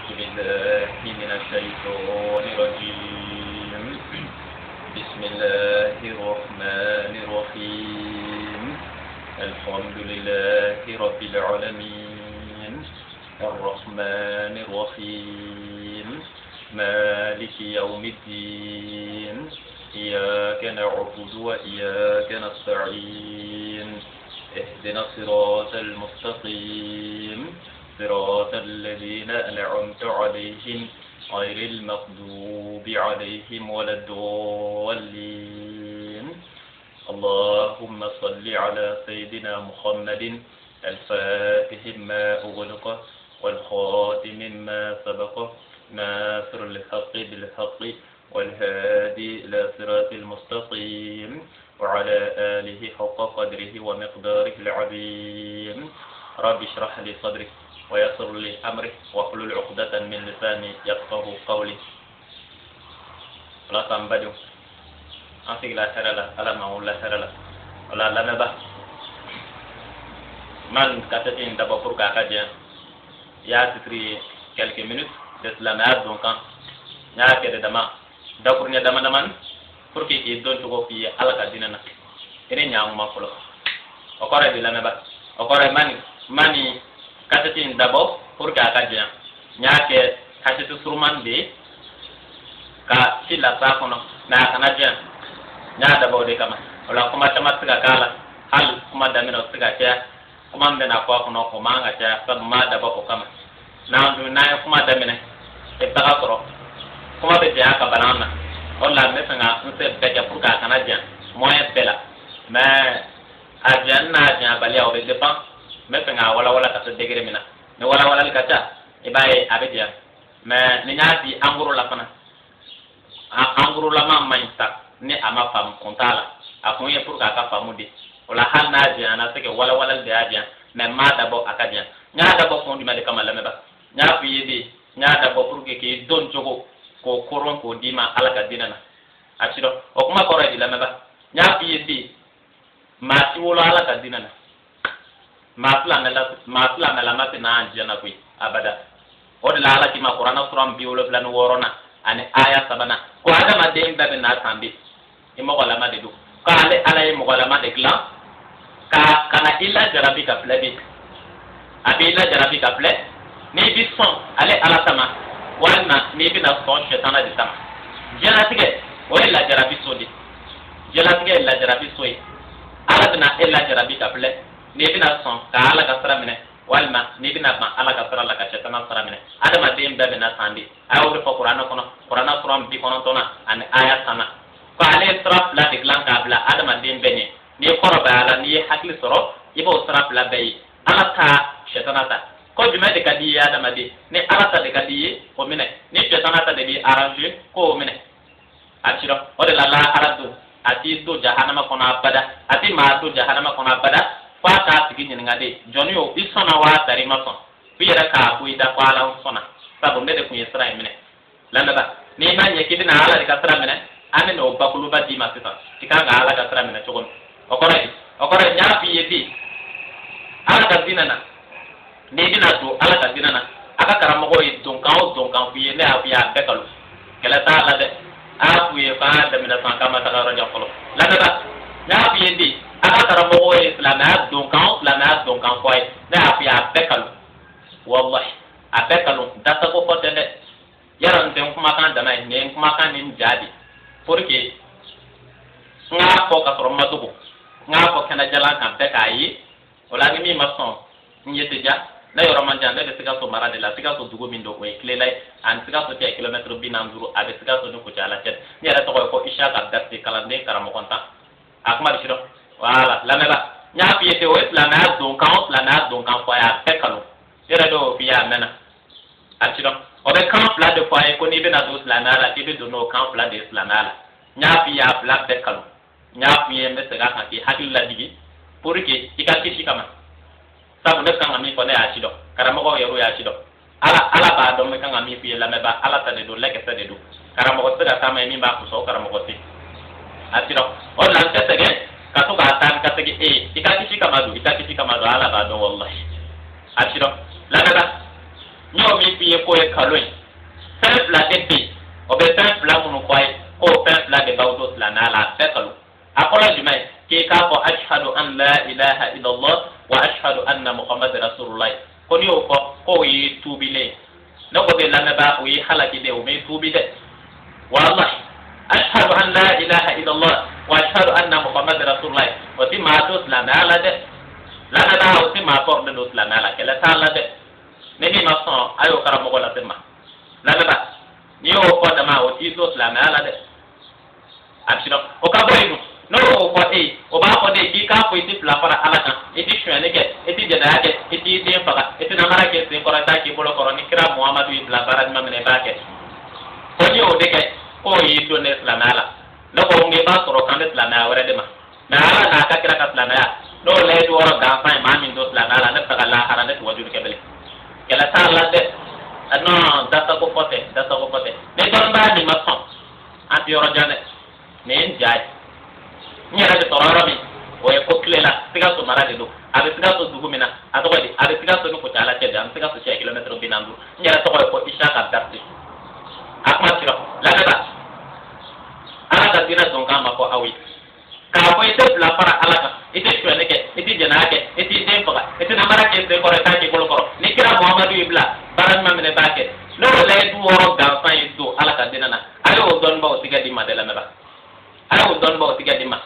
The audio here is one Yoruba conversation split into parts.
بالله من الشيطان الرجيم. بسم الله الرحمن الرحيم. الحمد لله رب العالمين الرحمن الرحيم مالك يوم الدين إياك نعبد وإياك نستعين اهدنا الصراط المستقيم صراط الذين أنعمت عليهم غير المغضوب عليهم ولا الضالين. اللهم صل على سيدنا محمد الفاتح ما أغلق والخاتم ما سبق ناصر الحق بالحق والهادي إلى صراط المستقيم وعلى آله حق قدره ومقداره العظيم. رب اشرح لي صدري ويسر لي أمري واحلل عقدة من لساني يفقه قولي. ولا تنبدو أنسي لا ترى لا ألا ما ولا ترى لا ولا لا نبا من كاتين دابا pour kakadia ya titri quelques minutes de cela mais donc nya ke de dama dakur nya dama daman pour que il donne to fi ala ka dinana ene nya ma folo o kore de la neba o kore mani katatin dabo pour que akadia nya ke katitu surman be ka sila sa kono na kanadia nya dabo de kama wala kuma tamat ga kala hal kuma damino siga tia kuma mbena kwa kono ko manga tia sab ma dabo ko kama na ndu na kuma damine e taga koro kuma be tia ka banana wala me sanga nse beke pour que kanadia moyen bela mais ajan na jan bali o be depan me sanga wala ka se degre mina ne wala ka ta e baye abedia mais ni nyati anguru la pana anguru la ma mainta ni ama fam kontala akunye pour ka famude wala hanna jan na se ke wala de ajan mais ma dabo akadia nya dabo fondi ma de kamala me ba nya piyede nya dabo pour que don jogo ko koron ko dima alaka dinana asido o kuma koro di la me ba nya piyede ma ti wolo alaka dinana ma fla na la mate na anjana kui abada o de la ala ki ma qur'ana suram bi wolo plan worona ani aya sabana ko ada ma de mbabe na tambi e mo wala ma de do ka ale ala e mo wala ma de klan ka kana illa jarabi ka flebi abi illa jarabi ka fle ni bi son ale ala sama wala ni bi na son shetana de sama jana tige o illa jarabi sodi jana tige illa jarabi soyi ala na illa jarabi ka fle ni bina son ka ala ka sara mine walma ni bina ma ala ka sara la ka shetana sara mine adama de mbabe na sandi ayo de qur'ana kono qur'ana suram bi kono tona an aya sana ko ale sara la de glan ka bla adama de mbene ni qoroba ala ni hakli soro ibo sara la bayi ala ta shetana ta ko jume de kadi adama de ni ala ta de kadi o mine ni shetana ta de bi arrange ko mine achiro o de la aradu ati do jahannama kono abada ati ma do jahannama kono abada fata tigi nyingade joni yo isona wa tari mason biyara ka ku ida kwala sona sabu mede ku yesra mine landa ba ni ma nye kidina ala de kasra mine ane no bakulu ba di masita tikanga ala kasra mine chogon okore nya bi yedi ala ka dinana ni dina to ala ka dinana aka karamo ko don kan fi ne afiya bekalu kala ta ala de afu ye fa da mina san kama ta raja folo landa ba nya bi yedi aka karamo islamiyat don kan foy na afiya bekalu wallahi abekalu data ko fotende yaran den kuma kan dana ne kuma kan nin jadi porque nga ko ka soro matuko nga ko kana jalan kan bekai wala ni mi mason nyete ja na yoro manjande de siga so marade la siga so dugo mindo ko eklelay an siga so te kilometre binanzuru abe siga so ko jala tet ni ara to ko isha ka datti kalande karamo konta akma dishiro wala la meba nya piete o islamiyat don kan foya bekalo yera do biya mena atiro o be kan pla de foya ko ni be na do islamala ti be do no kan pla de islamala nya piya pla bekalo nya piye me sega kan ki hakilla digi pour que ikati shikama sabu ne kan ami ko ne achido karamo ko yero ya achido ala ba do me kan ami piye la meba ala ta de do leke ta de do karamo ko sega tama mi ba ko so karamo ko ti atiro o la ta sege kato ka tan ka tege ikati shikama do ala ba do wallahi atiro la nyo mi pi ko e kaloi sen fla de pi o be sen fla mu ko ai ko sen fla de bawdo la na la te kalu akola jumai ke ka ko ashhadu an la ilaha illa allah wa ashhadu anna muhammad rasulullah ko ni o ko yi tubile no ko be la na ba o yi halaki de o me tubide wallahi ashhadu an la ilaha illa allah wa ashhadu anna muhammad rasulullah wa ti ma to la na la de la na da o ti ma por de la na la ke la ta la de ne ni ma son ayo karamo ko la tema la na ba ni o ko da ma o ti to la na la de absino o ka boy no o ko o ba ko de ki ka ko ti la para ala kan e ti shwene ke e ti de da ke e ti de faga e ti na mara ke sin ko ta ki bolo ko ni kira muhammadu ibn barad ma mene ba ke ko ni o de ke ko yi do ne la na la no ko ngi ba ko kan de la na wara de ma na ala na ka kira ka la na ya do le do ro ga fa ma min do la na la ne faga la hara ne wajur ke bele kala ta la de no da ta ko pote ne don ba ni ma son anti ro jane ne njai nyara de tororo mi o e ko klela tiga so mara de do abe tiga so dugu mina ato ko di abe tiga so no ko tala te dan tiga so 6 kilometer binandu nyara to ko isha ka darti akma tiro la ba ala ta dina don kama ko awi ka ko ite la para ala ka ite shwene ke ite jana ke ite de faga ite na mara ke de ko ta ke bolo ko ni kira muhammadu ibla baran ma mene ba ke no le du woro ga fa do ala ka dina na ayo don ba o tiga di madela me ba ayo don ba o tiga di ma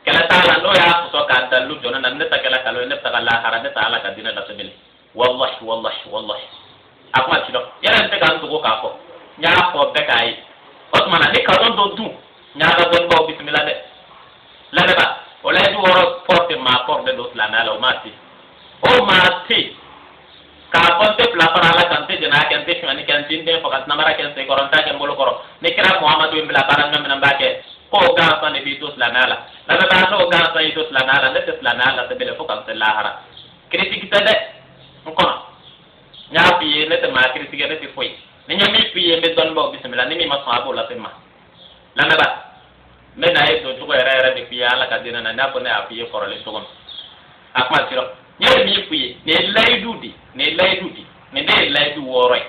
kala taala no ya so ka dalu jona nan ne takala kalo ne takala harane taala ka dina da sebele wallahi akma tiro yara te kan to ka ko nya ko be kai otmana ni ka don do du nya ga don ba bismillah de la de ba o le du woro porte ma porte do la na la o mati ka ponte pla para la kante jena kan te shani kan tin de fakat namara kan se koronta kan bolo koro ni kira muhammadu ibn baran men mbake ko ga fa ne bi dos la nala la ba no ga fa dos la nala ne tes la nala te bele fokan se lahara critique de ko nya bi ne te ma critique ne te foi ni nya mi bi me don bo bismillah ni mi ma so abo la te ma la ba me na e do ko era de bi ala ka dina na ko ne a bi ko le to gon akma tiro nya mi bi ne laidudi ne laidu woroi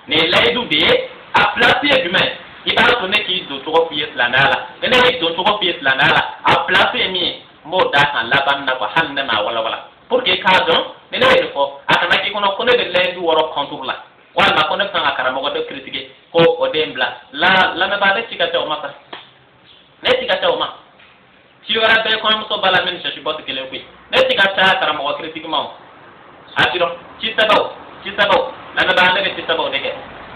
ne laidu de a placer du main il va sonner qui do to pièce la nala ne do to pièce la nala a placer mi mo da kan laban na ko hanne ma wala pour que ka don ne le ko akana ki kono ko ne de laidu woro contour la wala ma ko ne kan akara mo ko de critiquer ko o dembla la me ba de tikata o maka ne tikata o ma ci wara be ko mo so bala men ci bot ke le ko ne tikata akara mo ko critique ma atiro cita baw la ba ne cita baw deke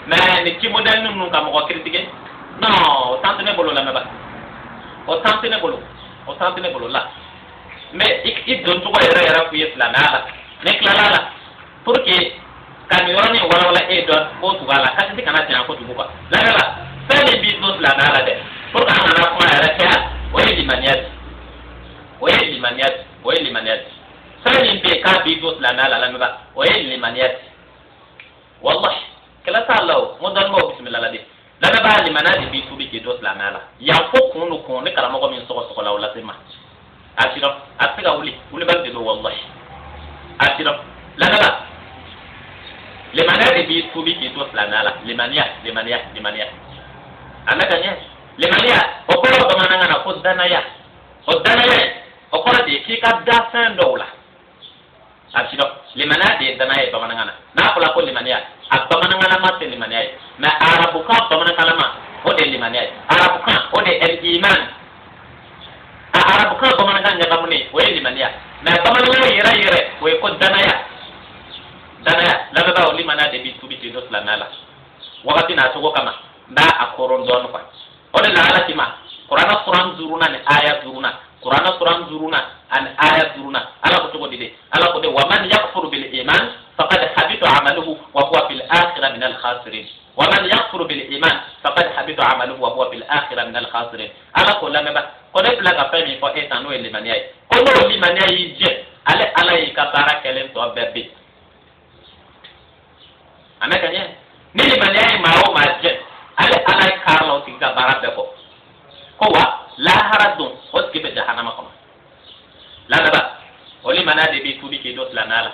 mais ni ci model num kam ko critiquer non tante ne bolo la ba o tante ne bolo la mais ik don to ko era ku yes la nala ne kala la pour que kan yoroni wala e do ko to wala ka ti kana tan ko to ko la fait les business la nala de pour que ana ko era ta o limaniat sani be ka bi dos la nala la ba o yel limaniyat wallahi kala taalaw mo don mo bismillah la de la ba limanadi bi tubi ke dos la nala ya fo kunu ko ne kala mo ko min so la wala sema asiro asiga uli ba de do wallahi asiro la ba limanadi bi tubi ke dos la nala limaniyat anaka nya limaniyat o ko do mananga na ko danaya o ko de ki ka da san dola absido limana de danaye bamanangana na ko la ko limania abamanangana ma te limania na arabu ka bamanangana ma o de limania arabu ka o de el iman arabu ka bamanangana ya bamune o de limania na bamanangana yere o ko danaya la ba o limana de bi tubi do la nala wakati na to ko kama da akoron don ko o de la ala tima qur'an zuruna ne aya zuruna Quran zuruna an ayat zuruna ala ko to dide ala ko de wa man yakfuru bil iman faqad habita amaluhu wa huwa fil akhirati min al khasirin wa man yakfuru bil iman faqad habita amaluhu wa huwa fil akhirati min al khasirin ala ko la meba ko de la ka fami ko etano el limaniai ko no limaniai je ala yi ka barakelen to bebbe anaka nye ni limaniai ma o ma je ala karlo ti ka barakbe ko wa la haradun o skibe jahannama kama la ba oli mana de bi tudi ke dot la nala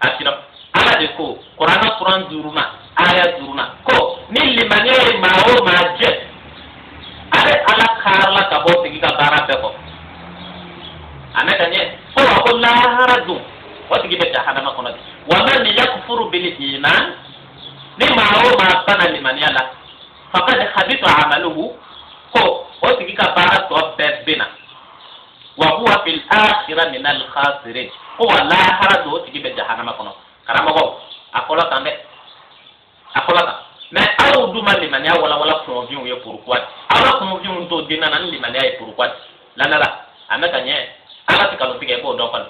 asiro ala de ko qur'ana quran duruna aya duruna ko ni limaniya ma o ma je ale ala kharla ka bo tigi ka bara be ko anaka ne ko la haradu wati gibe jahannama kono wa man yakfuru bil iman ni ma o ma bana limaniya la faqad habita amaluhu ko wati gibe bara to bebina wa huwa fil akhirati min al khasirin ko la haradu wati gibe jahannama kono karama ko akola tande akola ta mais aw duma limaniya wala convion ye pourquoi ala convion to dina nan limaniya ye pourquoi la anaka nye ala tikalo tige ko do kan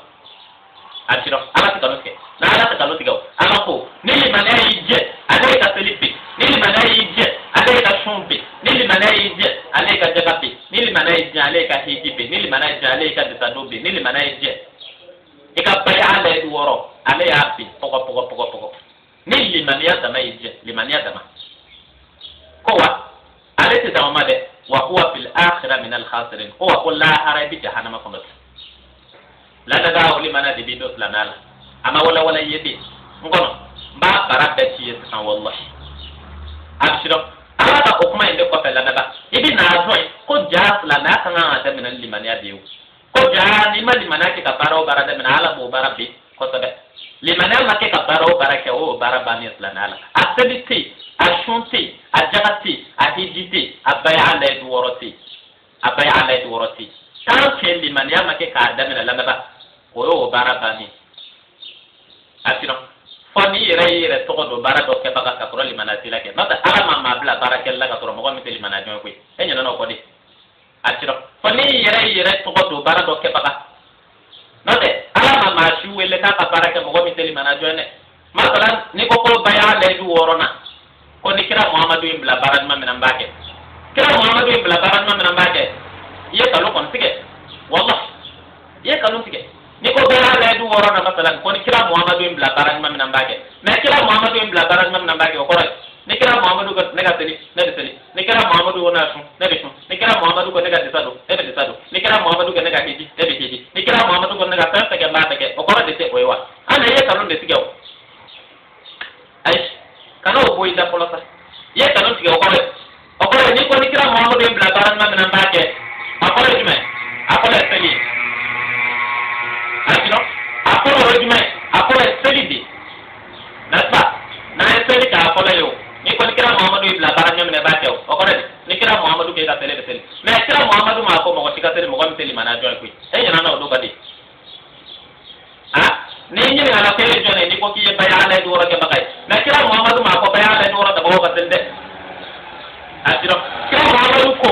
atiro ala tikalo tige na ala tikalo tige ala ko ni limaniya yije ale ka felipe ni limaniya yije ale ka shompe ni limaniya yije ale ka jagape ni limaniya yije ale ka hijipe ni limaniya yije ale ka disadobe ni limaniya yije ika baya ale duworo ale ya bi poko ni limaniya dama yije limaniya dama kowa ale te dama de wa huwa fil akhirah min al khasirin huwa qul la harabi jahannama kunut la daga wali mana de bido lanala ama wala yedi ngono ba barabbe ci yesan wallahi abshiro ala ta okuma inde ko pela daga ibi na joy ko jas la na kan ada min al limaniya de ko ja ni mali manake ka baro barada min ala bo barabbi ko tabe limaniya make ka baro barake o barabani lanala asabiti ashunti ajagati ahijiti abaya ala eduworoti tan ke limaniya make ka adamina lanaba o barabani asino foni yere to do barado ke baka ka pro limanati lake mata ala ma bla barake la ka to mo mi limanati ko enya no ko di asino foni yere to do barado ke baka note ala ma shu wele ka barake mo mi limanati ne masalan ni ko baya ala eduworona ko ni kira muhammadu ibla baran ma minan bake kira muhammadu ibla baran ma minan bake ye kalu kon sige wallah ye kalu sige ni ko bera la du woro na masalan ko ni kira muhammadu ibla baran ma minan bake na kira muhammadu ibla baran ma minan bake ko rek ni kira muhammadu ko nega teli ni kira muhammadu wona su ne su ni kira muhammadu ko nega desado ni kira muhammadu ko nega hiji ni kira muhammadu ko nega tan tage ma tage o ko de se oiwa ana ye kalu de sige ay kana o boy da polosa ye kana tige okore ni ko ni kira muhammadu ibn baran ma minan bake akore jume akore seli akino akore jume akore seli di nasba na seli ka akore yo ni ko ni kira muhammadu ibn baran ma minan bake okore ni kira muhammadu ke ka seli na kira muhammadu ma ko mo ko tika seli mo ko seli mana joy ku e nyana na do badi ni nyini ala kele jone ni ko ki bayana do wora ke bakay na kira muhammadu ma ko bayana do wora da bo ka telde asiro kira muhammadu ko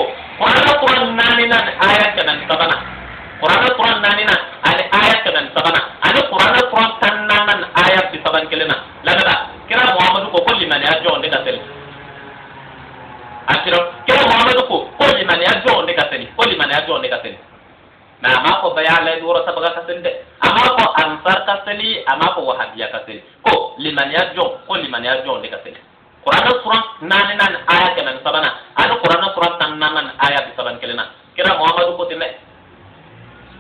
qur'an nani nan ayat kan sabana qur'an nani nan ayat kan sabana ani qur'an tannan ayat bi saban kelena la kira muhammadu ko kulli man ya jonde ka telde asiro kira muhammadu ko kulli man ya jonde ka telde na ma ko bayana do wora sabaga ka telde ama ko ansar kaseli ama ko wahabiya kaseli ko liman ya jon de kaseli qur'an nan aya kan sabana anu qur'an nan aya bi saban kelena kira muhammadu ko tinne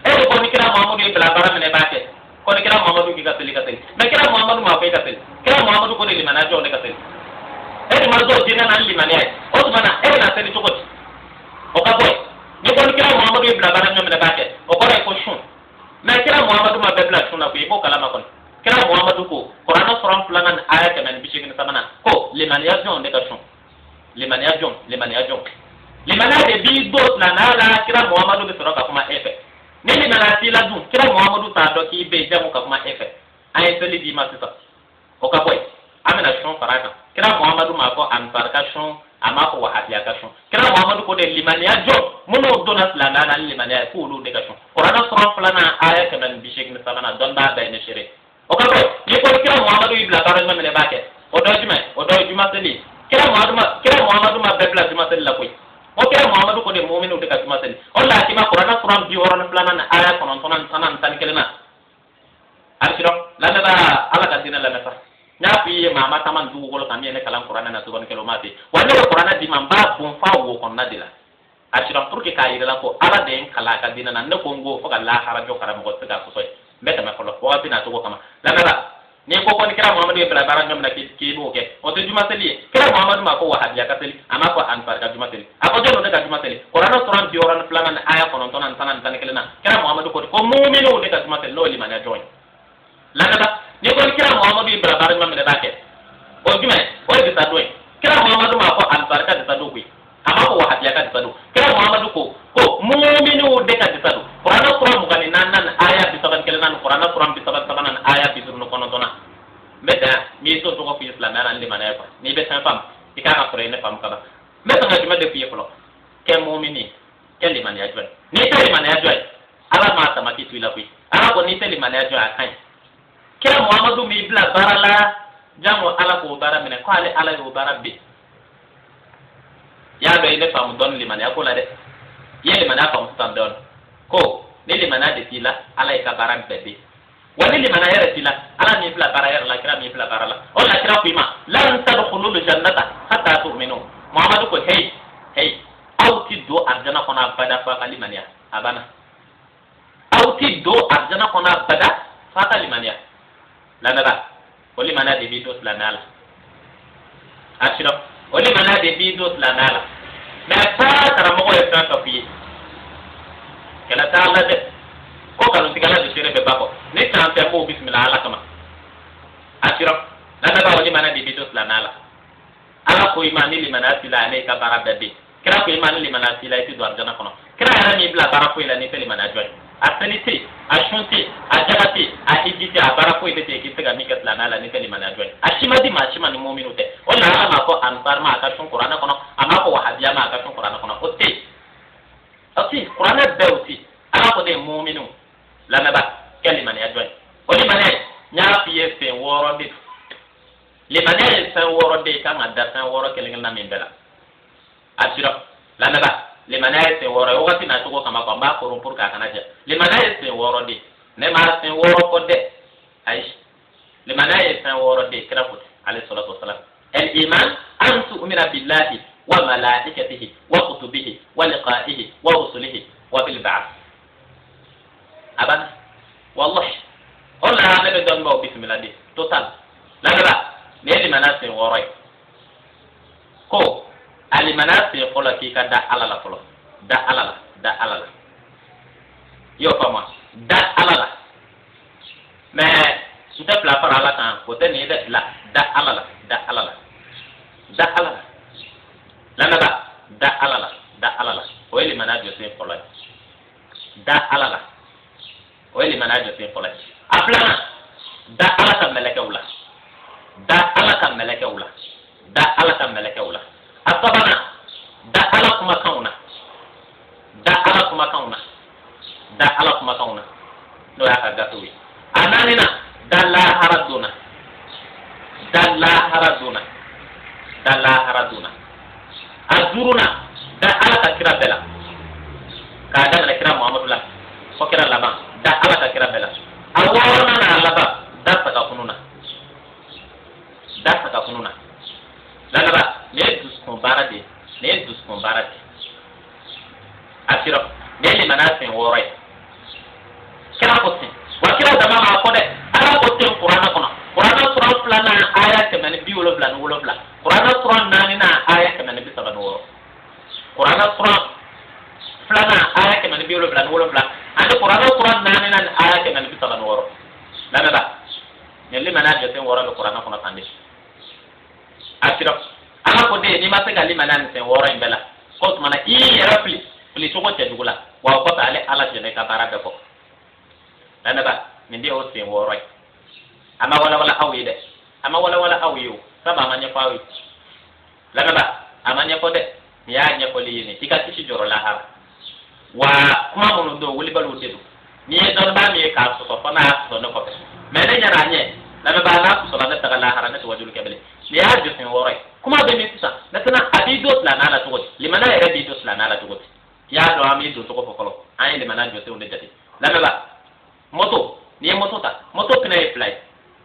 ko ni kira muhammadu ibla bara mene bake ko ni kira muhammadu ki kaseli na kira muhammadu ma ko kaseli kira muhammadu ko liman ya jon de kaseli ma do dina nan liman ya o bana na seli to ko o ka boy ni ko ni kira muhammadu ibla bara mene bake o ko ko shun na kira muhammadu ma bebla suna ko ibo kalama kon kira muhammadu ko qur'an planan aya kan bi shigin samana ko liman yajon de kashon liman yajon liman de bi do na la kira muhammadu be soroka kuma efe ne liman ati la dun kira muhammadu ta do ki be jamu ka kuma efe ay seli di masita o ka boy amena shon faraka kira muhammadu ma ko am farkashon ama ko wahabiya kashon kira muhammadu ko de liman yajon muno donas la na liman ya ko lu de kashon qur'an plana aya kan bi shigin samana don ba da ne shire o ka boy ni ko kira muhammadu ibla baran ma mele bake o do juma seli kira muhammadu ma bebla juma seli la koy o kira muhammadu ko de mu'minu de ka juma seli o la ti ma qur'an bi woron plana aya konon tonan tan kelena alsiro la da ala ka dina la mesa nya fi mama taman du ko tan ne kalam qur'an na to kon kelo mate wala qur'an di man ba bon fa wo kon na dila asira pour que kayira la ko ala de kala ka dina na ne ko ngo fo ka la harajo karam ko ta ko soy mbeta ma ko wa bina to ko kama la ni ko ko kira Muhammadu ibn Baran ngam na ki bo ke o to juma seli kira Muhammadu ma ko wahabiya ka seli ama ko an farka juma seli ako jono de ka juma seli Qur'an suran bi oran planan aya ko non tonan tanan tan kelena kira Muhammadu ko mu'minu de ka juma seli lo liman ya joy la ba ni ko kira Muhammadu ibn Baran ngam de ba ke o juma o de ta doy kira Muhammadu ma ko an farka de ta do ama ko wahabiya ka de ta do kira Muhammadu ko mu'minu de ka de ta do Qur'an suran mu kan nan aya bi saban kelena Qur'an suran bi saban saban aya bi sunu kono tona meda mi so to ko fi islam na ande manaya ni be san fam ikana sore ne fam kaba meda na juma de fi folo ke mu'mini ke li manaya joy ni ke li manaya joy ala ma ta maki tuila kui ala ko ni te li manaya joy akan ke Muhammadu mi bla barala jamu ala ko bara mine ko ala yo bara be ya be ne fam don li manaya ko la de ye li manaya fam stand don ko ni li manaya de tila ala ka bara be wani li mana yara tila ala mi fila bara yara la kira mi fila bara la o la kira ko ima lan tadkhulul jannata hatta tu'minu Muhammadu ko hey aw ti do arjana kona bada fa kalimaniya abana aw ti do arjana kona bada fa kalimaniya la nada o li mana de bidos la nala ashiro o li mana de bidos la nala mais pa tara mo ko e tan ka fi kala ta la de ko kanu tigala de sere be bako ne tan te ko bismillah ala kama asiro nana ba woni mana di bidos la nala ala ko imani li mana sila ne ka bara bebe kira ko imani li mana sila ti do arjana kono kira ara mi bla bara ko ila ne te li mana joy aseniti ashunti ajabati ahijiti abara ko ite ki tega mi ka la nala ne te li mana joy ashimadi ma shima ni mu'minu te wala ama ko ansar ma ka shun qur'ana kono ama ko wahabiya ma ka shun qur'ana kono otti qur'ana be otti ala ko de mu'minu la naba kalimani ya joy o limane nya fiye fe woro de limane fe woro de ka ngada fe woro keleng na membela asiro la naba limane fe woro wakati na to ko kama ko ba ko rumpur ka kana je limane fe woro de ne ma fe woro ko de aish limane fe woro de kira ko alayhi salatu wassalam al iman an tu'mina billahi wa malaikatihi wa kutubihi wa liqa'ihi wa rusulihi wa bil ba'th aban wallahi ona ne be don mo bismillah di total la la ne di manase woroy ko ali manase fola ki ka da alala folo da alala yo fama da alala mais sita pla para la kan ko te ni de la da alala la na ba da alala o eli manase se fola da alala o eli manajo fe fola aplana da ala ka meleke wala da ala ka meleke wala asabana da ala kuma kauna no ya ka gatuwi ananina da la haraduna azuruna da ala ka kira bela ka da na kira Muhammadu la ko kira laban da ala ka kira bela awana na alaba da saka kununa la la ba ne dus kon barade asiro ne li manasin wore kira ko tin wa kira da ma ko de ala ko tin qur'ana sura plana aya ke man bi wolo plan qur'ana sura nani na aya ke man bi saban woro qur'ana sura plana aya ke man bi wolo plan ande qur'ana sura nani na aya ke man bi saban woro la la ba ne li manajo tin woro qur'ana kono tande asiro ala ko de ni ma se gali manan sen woro imbela ko mana i rapli pli to ko te dugula wa ko ta ale ala je ne ka baraka ko dana ba min di o sen woro ama wala awiyo sama manya fawi lana ba amanya ko de ya nya ko li ni tika tishi joro la har wa kuma mun do wuli balu tedu ni don ba mi ka so fa na so no ko me ne nya ranye lana ba na so la ta la har na to wajul kebele ni ya ju sen woro kuma be mi tisa na tana abidos la nala to limana era bidos la nala to ya do ami do to ko fokolo ay limana jo se onde jati lana ba moto ni moto pina e fly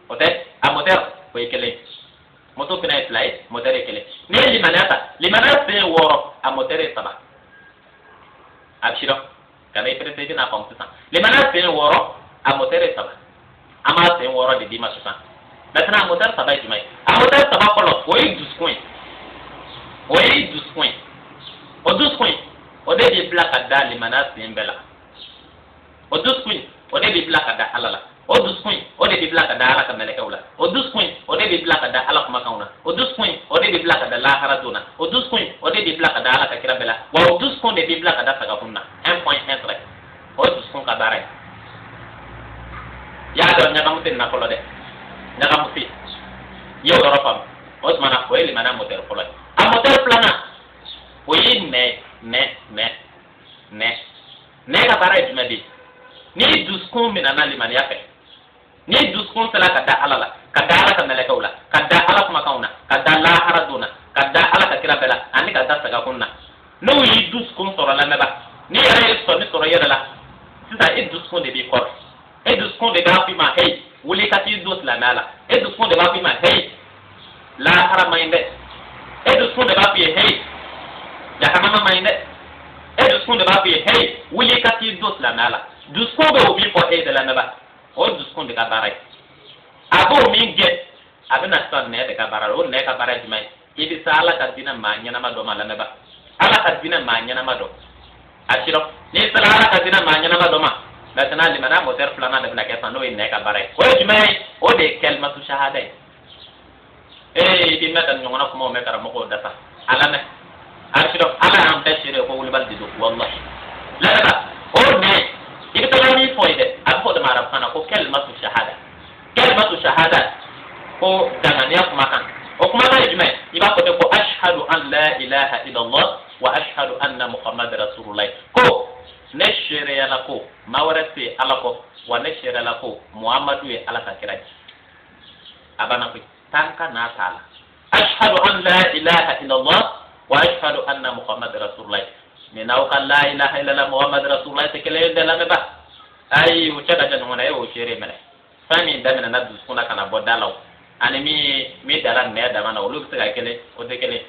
ote a moteur ko ekele moto pina e fly moteur ekele ni limana se woro a moteur e saba abshiro kana e prete na pam tisa limana se woro a moteur e saba ama se woro de dima susan Maintenant moteur saba jumɛn a moteur saba fɔlɔ o ye dusukun ye o ye dusukun ye o dusukun o de b'i bila ka da limaniya sen bɛɛ la o dusukun o de b'i bila ka da Ala la o dusukun o de b'i bila ka da Ala ka mɛlɛkɛw la o dusukun o de b'i bila ka da Ala kumakanw na o dusukun o de b'i bila ka da lahara don na o dusukun o de b'i bila ka da Ala ka kira bɛɛ la wa o dusukun de b'i bila ka da sagakun na 1.1 direct o dusukun ka baara ye y'a dɔn ɲagamu tɛ nin na fɔlɔ dɛ ɲagamu tɛ i y'o yɔrɔ faamu o tumana o ye limaniya moteur fɔlɔ ye a moteur filanan o ye nɛ ka baara ye jumɛn de ye ni dusukun minɛna limaniya fɛ ni dusukun sera ka da Ala la ka da Ala ka mɛlɛkɛw la ka da Ala kumakanw na ka da lahara don na ka da Ala ka kira bɛɛ la ani ka da sagakun na n'o y'i dusukun sɔrɔ lamɛnba ni yɛrɛ ye sɔnni sɔrɔ yɛrɛ la sisan e dusukun de b'i kɔrɔ e dusukun de b'a f'i ma hey wuli ka t'i don silamɛya la e dusukun de b'a f'i ma hey lahara man ɲi dɛ e dusukun de b'a f'i ye hey jahanama man ɲi dɛ e dusukun de b'a f'i ye hey wuli ka t'i don silamɛya la dusukun bɛ o min fɔ e de lamɛnba o dusukun de ka baara ye a b'o min gɛn a bɛna sisan nɛ de ka baara la o nɛ ka baara ye jumɛn ye i bɛ se Ala ka diinɛ maa ɲɛnama dɔ ma lamɛnba Ala ka diinɛ maa ɲɛnama dɔ a sirɔ n'i sera Ala ka diinɛ maa ɲɛnama dɔ ma maintenant limaniya moteur filanan de bɛna kɛ sisan n'o ye nɛ ka baara ye o ye jumɛn ye o de ye kalimatu shahada ye i b'i mɛn ka nin ɲɔgɔnna kumaw mɛn karamɔgɔw da sa a lamɛn a sirɔ Ala y'an bɛɛ seere ko wulibali de don wallahi lamɛnba o nɛ i bɛ taga min fɔ ye dɛ a bɛ fɔ de ma arabukan na ko kalimatu shahada ko danganiya kumakan o kumakan ye jumɛn i b'a fɔ de ko ashhadu an la ilaha illallah wa ashhadu anna muhammad rasulullah ko ne seereyala ko maa wɛrɛ tɛ Ala kɔ wa ne seereyala ko Muhamadu ye Ala ka kira ye a banna koyi tan ka n'a t'a la ashhadu an la ilaha illallah wa ashhadu anna muhammad rasulullah mais n'aw ka la ilaha illallah muhammad rasulullah tɛ kelen ye dɛ lamɛnba ayi o cɛ ka jan ɲɔgɔn na e y'o seere minɛ fɛn min daminɛna dusukun na ka na bɔ da la o ani min dara nɛ dama na olu bɛ se ka kelen o tɛ kelen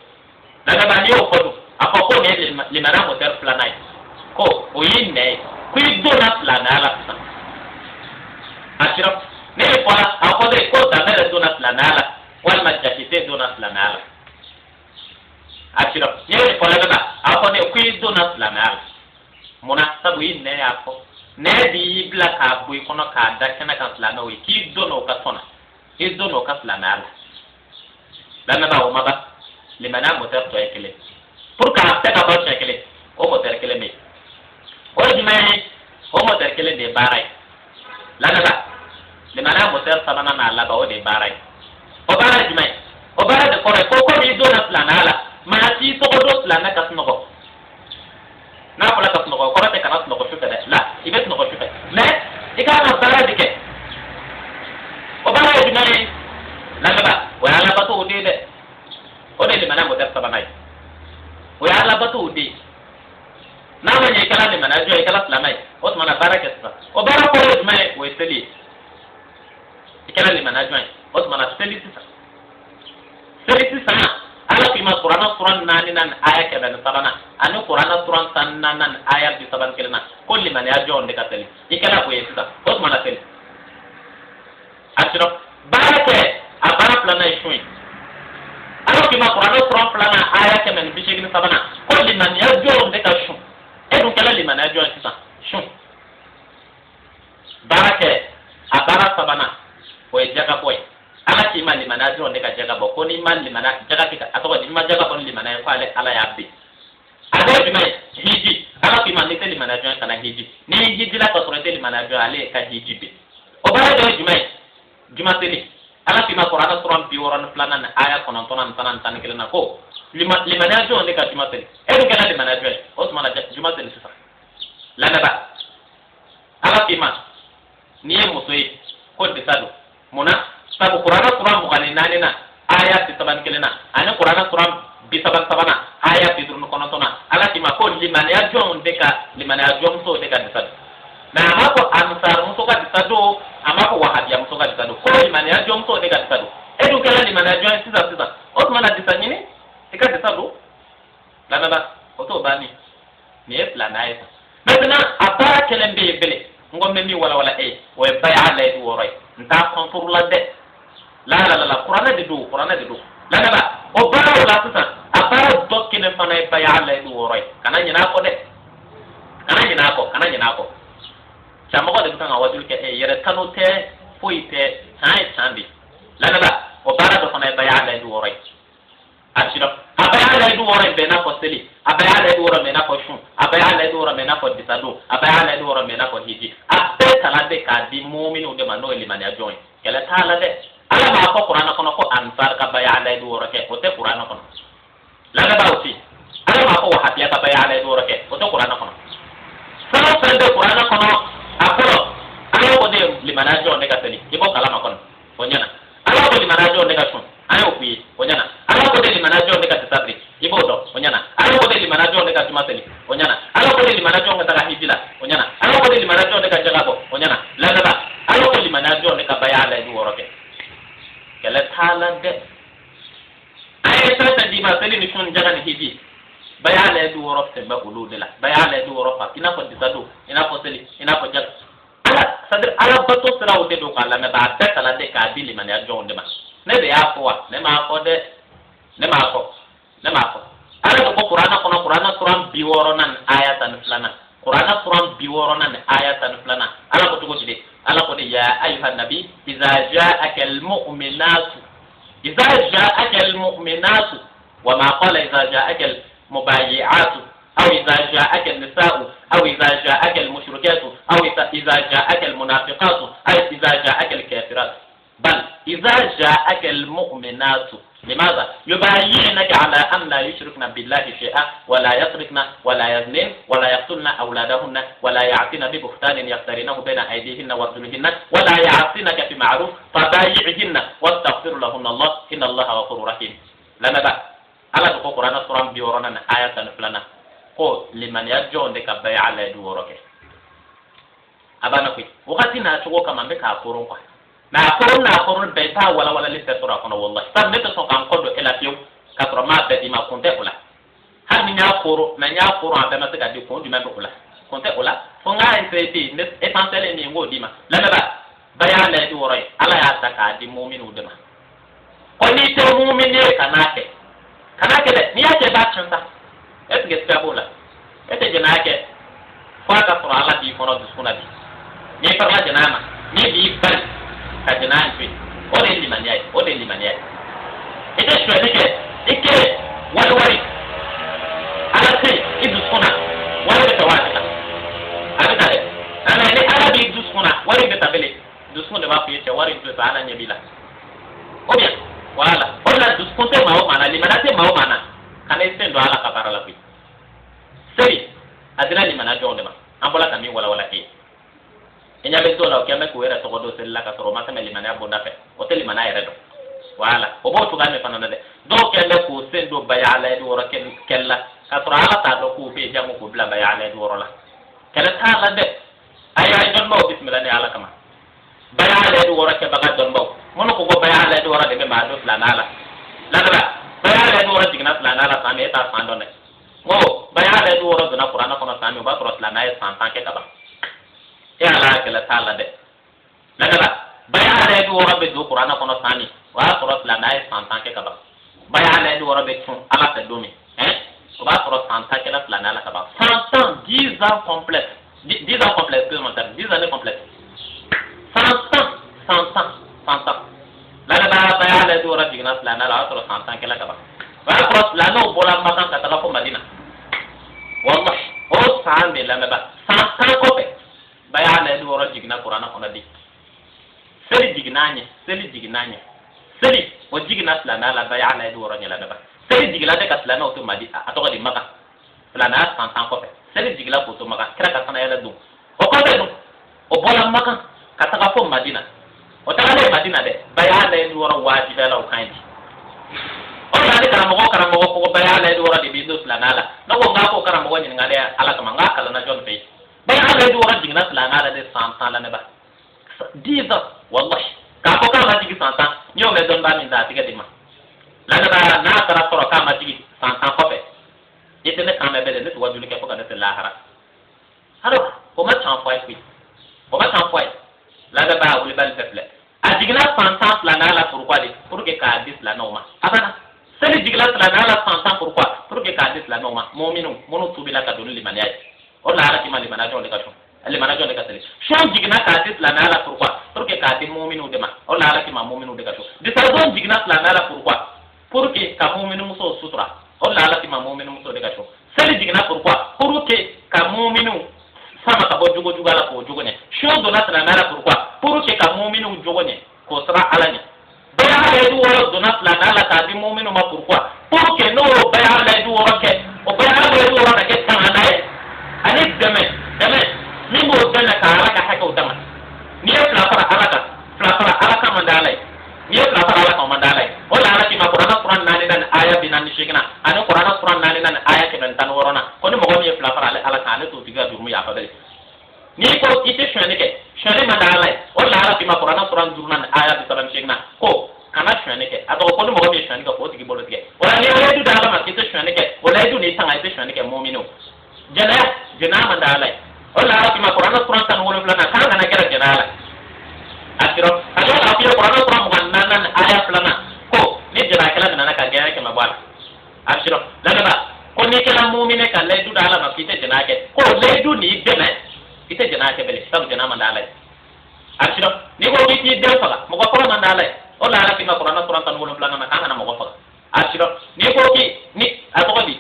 lamɛnba n'i y'o fɔ dun a fɔ ko nin ye limaniya moteur filanan ye ko o y'i nɛ ye ko i donna silamɛya la sisan a sirɔ ne de fɔra a fɔ de ko danbɛ de donna silamɛya la walima jati tɛ donna silamɛya la a sirɔ ne de fɔra bɛ a fɔ de ko i donna silamɛya la munna sabu i nɛ y'a fɔ nɛ de y'i bila k'a bɔ i kɔnɔ k'a da kɛnɛ kan silamɛw ye k'i donna o ka tɔn na k'i donna o ka silamɛya la lamɛnba o ma ban limaniya moteur tɔ ye kelen pour que a bɛɛ ka bɔ siɲɛ kelen o moteur kelen bɛ yen o ye jumɛn ye o moteur kelen de ye baara ye lamɛnba limaniya moteur sabanan n'a laban o de ye baara ye o baara ye jumɛn ye o baara de kɔrɔ ye ko n'i donna silamɛya la maa t'i tɔgɔ dɔn silamɛ ka sunɔgɔ n'a fɔra ka sunɔgɔ o kɔrɔ tɛ kana sunɔgɔ sufɛ dɛ la i bɛ sunɔgɔ sufɛ mais i kan ka baara de kɛ o baara ye jumɛn ye lamɛnba o ye Ala bato o de ye dɛ o de ye limaniya moteur sabanan ye o ye Ala bato o de ye n'a ma ɲɛ i kɛra limaniya jɔn ye i kɛra silamɛ ye o tuma na baara kɛ sisan o baara kɔrɔ ye jumɛn ye o ye seli ye i kɛra limaniya jɔn ye o tuma na seli sisan Ala k'i ma Kurana sura 4 aya 103 ani Kurana sura 14 aya 31 ko limaniya jɔn de ka seli i kɛra o ye sisan o tuma na seli a sirɔ baara kɛ a baara filanan ye sun ye Ala k'i ma Kurana sura 2 aya 183 ko limaniya jɔn de ka sun e dun kɛra limaniya jɔn ye sisan sun baara kɛ a baara sabanan o ye jagabɔ ye Ala k'i ma limaniya jɔn de ka jagabɔ ko n'i ma limaniya jaga kɛ a tɔgɔ di n'i ma jagabɔ ni limaniya ye ko Ala y'a ben a bɛ jumɛn ye hiji Ala k'i ma n'i tɛ limaniya jɔn ye kana hiji ni hiji la ka sɔrɔ i tɛ limaniya jɔn ye ale ka hiji ben o baara dɔ ye jumɛn ye jumaseli Ala k'i ma Kurana sura 62 aya 9 tan ni kelen na ko limaniya jɔn de ka jumaseli e dun kɛra limaniya jɔn ye o tuma na jumaseli sisan lamɛnba Ala k'i ma n'i ye muso ye ko disa don munna sabu Kurana sura 24 na aya 31 na ani Kurana sura 33 na aya 59 na Ala k'i ma ko limaniya jɔn de ka limaniya jɔn muso de ka disa don mais a ma fɔ ansar muso ka disa don a ma fɔ wahabiya muso ka disa don ko limaniya jɔn muso de ka disa don e dun kɛra limaniya jɔn ye sisan o tuma na disa ɲini i ka disa don lamɛnba o t'o banni nin ye filanan ye maintenant a baara kelen bɛ yen bele n ko n bɛ min walawala e ye o ye baya layidu wɔɔrɔ ye n t'a contour la dɛ la qur'ana de do la na ba o bara wala tusa abara dokkine fana ba ya Allah du woroy kana nyina ko de kana nyina ko chamo ko de tanga wajul ke e yere tanote foite hay sambi la na ba o bara do fana ba ya Allah du woroy asiro abaya Allah du woroy be na ko seli abaya Allah du woroy me na ko shun abaya Allah du woroy me na ko disado abaya Allah du woroy me na ko hiji abbe kala de ka di mu'minu de mano limani ajoin kala tala de ala ma ko qur'ana kono ko ansar ka baya Allah du woroy ke o te qur'ana kono la ga bawti ala ma ko wahabiya ka baya Allah du woroy ke o te qur'ana kono sama sande qur'ana kono akolo ala ko de limani ajoin de ka seli ibo kala ma kono o nyana ala ko limani ajoin de ka shun ayo kuyi o nyana ala ko de limani ajoin de ka tsabri ibo do o nyana ala ko de limani ajoin de ka tumaseli o nyana ala ko de limani ajoin de ka hijila o nyana ala ko de limani ajoin de ka jalabo o nyana la ga ba ala ko limani ajoin de ka baya Allah du woroy ke kala tala de ay ta di ma seli ni shun jagan hiji baya Allah du woroy te ba ulu de la baya Allah du woroy fa ina ko disado ina ko seli ina ko jag ala bato sira o de do kala me ba ta kala de ka bi limani ajoin de ma ne be ya ko wa ne ma ko de ne ma ko ala ko qur'ana kono qur'ana suran bi woro nan ayatan fulana qur'ana suran bi woro nan ayatan fulana ala ko tugo de ala ko de ya ayuha nabi idza ja'aka almu'minatu wa ma qala idza ja'aka almubayyi'atu aw idza ja'aka an-nisa'u aw idza ja'aka almushrikatu aw idza ja'aka almunafiqatu aw idza ja'aka alkafiratu bal idza ja'aka almu'minatu لماذا يبايعنك على أن لا يشركن بالله شيئا ولا يسرقن ولا يزنين ولا يقتلن أولادهن ولا يعصين ببهتان يفترينه بين أيديهن وارجلهن ولا يعصينك في معروف فبايعهن واستغفر لهن الله إن الله غفور رحيم لما بقى على القرآن سورة بيورانا آية فلنا ko limaniya jonde ka baya ala du woroke abana ko wakati na to kama be ka koron kwa na koron be ta wala lista sura kono wallahi tam ne to kan ko do ela fiu ka to ma be di ma konte ula har ni nya koro na nya koro abe ma ka di ko di ma be ula konte ula fo nga entreti ne essentiel ni ngodi ma la ba baya ala du woroy ala ya ta ka di mu'minu de ma ko ni te mu'mini kanake de ni ya je ba chanta et get tabula et jenake fata for ala bi kono duskuna bi ni parla jenama ni bi bal ka jenan fi o de limaniya et shwede ke ike wali ala kai iduskuna wala be tawata abita de ana ni ala bi duskuna wali be tabele duskuna ba fi te wari to ta ala nyebila o bien wala wala duskunte mawo mana limanate mawo mana kana isendo ala kabara la bi seri adina limana jonde ma ambola kami wala ke enya be to la o keme ko era to do sel la ka to ma kame limana bonda fe o te limana yere do wala o bo to game fanana de do keme ko sendo bayala do wora kella ka to ala ta do ko be jamu ko bla bayala do wora la kala ta la de ay don mo bismillah ne ala kama bayala do wora ke baga don mo mono ko go bayala do wora de be ma do la nala bayala do wora digna la nala ta me ta fando ne mo bayala do wora na qur'ana kono sami ba to la na e santan ke kaba e ala ke la tala de la bayala do wora be do qur'ana kono sami wa to la na e santan ke kaba bayala do wora be tun ala te domi ko ba to santan ke la na la kaba 100 ans 10 ans complète 10 ans complète que mon terme 10 années complète 100 ans la bayala do wora digna la na la to santan ke la kaba wa cross la no bola makan ka ta ko Madina wallahi o sambe la meba san ko be bayana do wora digna qur'ana ko nadi seli dignanye seli o digna la na la bayana do wora nyala ba seli digla de ka la no to madi atoko di maka la na san ko be seli digla ko to maka kra ka sana yala do o ko be no o bola makan ka ta ko Madina o ta le Madina de bayana do wora wajiba la o kandi ni karamo ko bayala do wora de bindo la nala no ko ngako karamo ni ngale ala kama ngaka la na jon fe bayala do wora digna la nala de santan la ne ba diza wallahi ka ko ka ma digi santan nyo me don ba min da tiga dima la na na tara toro ka ma digi santan ko fe yete ne ka me be de to wajuli ke ko ka de la hara haro ko ma tan foi la da ba wuli bal fefle a jigna fantan fila na la pourquoi de pour que ka dis la noma abana seli jigla fila na la fantan pourquoi pour que ka dis la noma mu'minu munu tubila ka dun liman yayi o la ala kima liman ajo le ka liman ajo le ka seli shon jigna ka dis la na la pourquoi pour que ka di mu'minu de ma o la ala kima mu'minu de ka de sa don jigna fila na la pourquoi pour que ka mu'minu muso sutura o la ala kima mu'minu muso de ka seli jigna pourquoi pour que ka mu'minu sama ka bo jugo jugala ko jugo ne shon do na na la pourquoi pour que ka mu'minu jugo ne ko sara ala ne baya la du woro do na la na la ka di mu'minu ma pourquoi pour que no baya la du woro ke o baya la du woro na ke tan na e ani deme ni mo dana ka ala ka haka utama ni e fla fara ala ka mandala ni e fla fara ala ka mandala o la ala ki ma qur'an nani dan aya binan shikna ani qur'an nani dan aya ke dan tan worona ko ni mo go mi e fla fara ala ka ne to diga du mu ya fadali ni ko ite shane mandala o la ala ki ma qur'an durnan aya bi taran shikna ko kana shane ke ato ko ni mo go mi shane ko tigi bolo tige o la ni ala du dala ma ite shane ke o la du ni tanga ite shane ke mu'minu jana mandala o la ala ki ma qur'an tan wolo flana kan kana kera jana akiro ajo akiro qur'an mo nan aya flana ko ni jana kala nana ka gere ke mabala akiro lagaba ko ni kala mu'mine kan le du dala ma ite jana ke ko le du ni jana ite jana ke bele sab jana mandala akiro ni ko ki de faga mo ko mandala o la ala ki ma qur'an tan wolo flana na kan kana mo ko faga akiro ni ko ki ni atodi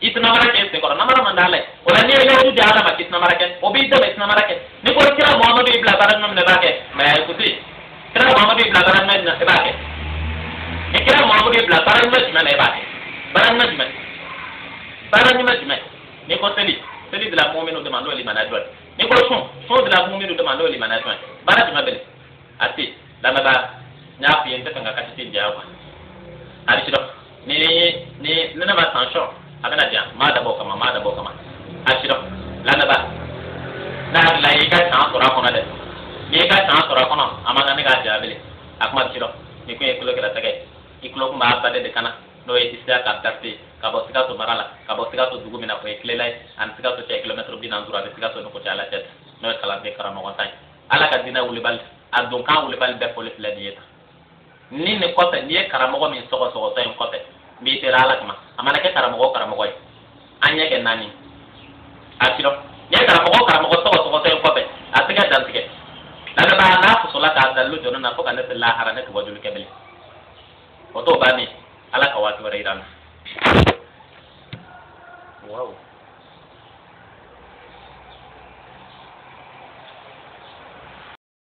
itna marake se ko namara mandala wala ni le du dala ma kitna marake o bi de itna marake ni ko kira muhammad ibn baran nam ne bake ma kuti kira muhammad ibn baran nam ne bake kira muhammad ibn baran nam ne bake baran nam ni ko seli de la mu'minu de mando li manadwa ni ko son de la mu'minu de mando li manadwa barat ma bele ati la ma ba nya fi ente tanga katiti jawa ali sido ni na ba sanction agana dia mada bo kama ashiro lana ba na la yi ka tan sura kono de ni ka tan sura kono amaga ne ga jabele akma shiro ni ko ekulo kala tage ikulo ma ba de kana no e tista ka tasti ka bo sika to marala ka bo sika to dugu mina ko eklelai an sika to 5 km bi nan dura de sika to no ko jala tet no e kala be karamo ko tay ala ka dina wuli bal adon kan wuli bal be ko le fladieta ni ne ko ta ni e karamo ko min so tay ko te bi te ala kama amana ke karamo ko anya ke nani asiro ye karamo ko tay ko be atiga dan tige lana ba na fu sola ka dalu jono na ko kan te la harane ko wajul kebele o to bani ala ka wati wara iran wow